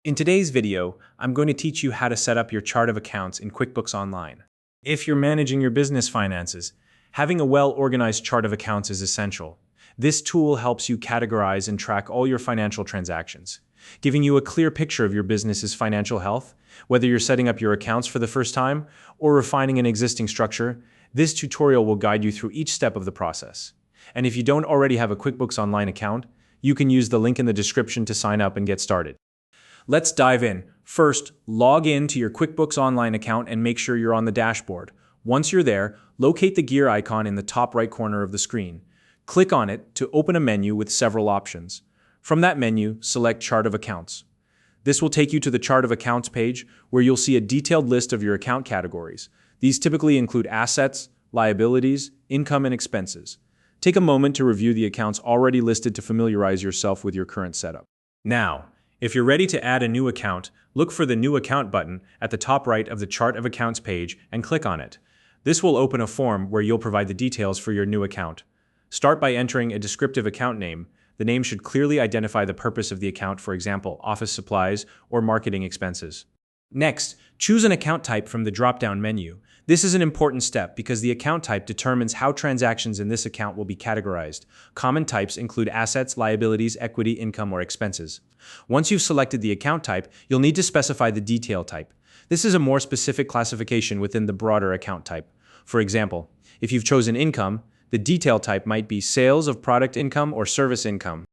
In today's video, I'm going to teach you how to set up your chart of accounts in QuickBooks Online. If you're managing your business finances, having a well-organized chart of accounts is essential. This tool helps you categorize and track all your financial transactions, giving you a clear picture of your business's financial health. Whether you're setting up your accounts for the first time or refining an existing structure, this tutorial will guide you through each step of the process. And if you don't already have a QuickBooks Online account, you can use the link in the description to sign up and get started. Let's dive in. First, log in to your QuickBooks Online account and make sure you're on the dashboard. Once you're there, locate the gear icon in the top right corner of the screen. Click on it to open a menu with several options. From that menu, select Chart of Accounts. This will take you to the Chart of Accounts page, where you'll see a detailed list of your account categories. These typically include assets, liabilities, income, and expenses. Take a moment to review the accounts already listed to familiarize yourself with your current setup. Now, if you're ready to add a new account, look for the New Account button at the top right of the Chart of Accounts page and click on it. This will open a form where you'll provide the details for your new account. Start by entering a descriptive account name. The name should clearly identify the purpose of the account, for example, office supplies or marketing expenses. Next, choose an account type from the drop-down menu. This is an important step because the account type determines how transactions in this account will be categorized. Common types include assets, liabilities, equity, income, or expenses. Once you've selected the account type, you'll need to specify the detail type. This is a more specific classification within the broader account type. For example, if you've chosen income, the detail type might be sales of product income or service income.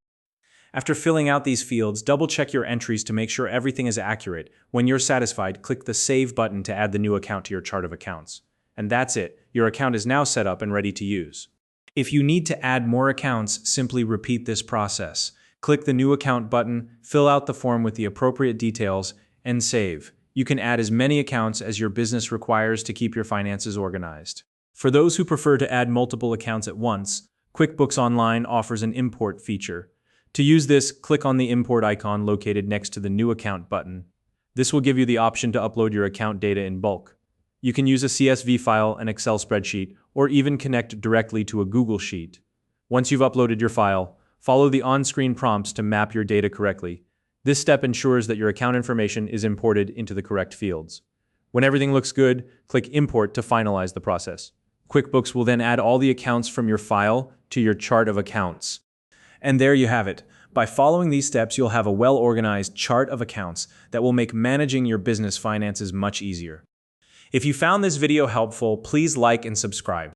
After filling out these fields, double-check your entries to make sure everything is accurate. When you're satisfied, click the Save button to add the new account to your chart of accounts. And that's it. Your account is now set up and ready to use. If you need to add more accounts, simply repeat this process. Click the New Account button, fill out the form with the appropriate details, and save. You can add as many accounts as your business requires to keep your finances organized. For those who prefer to add multiple accounts at once, QuickBooks Online offers an import feature. To use this, click on the import icon located next to the New Account button. This will give you the option to upload your account data in bulk. You can use a CSV file, an Excel spreadsheet, or even connect directly to a Google Sheet. Once you've uploaded your file, follow the on-screen prompts to map your data correctly. This step ensures that your account information is imported into the correct fields. When everything looks good, click Import to finalize the process. QuickBooks will then add all the accounts from your file to your chart of accounts. And there you have it. By following these steps, you'll have a well-organized chart of accounts that will make managing your business finances much easier. If you found this video helpful, please like and subscribe.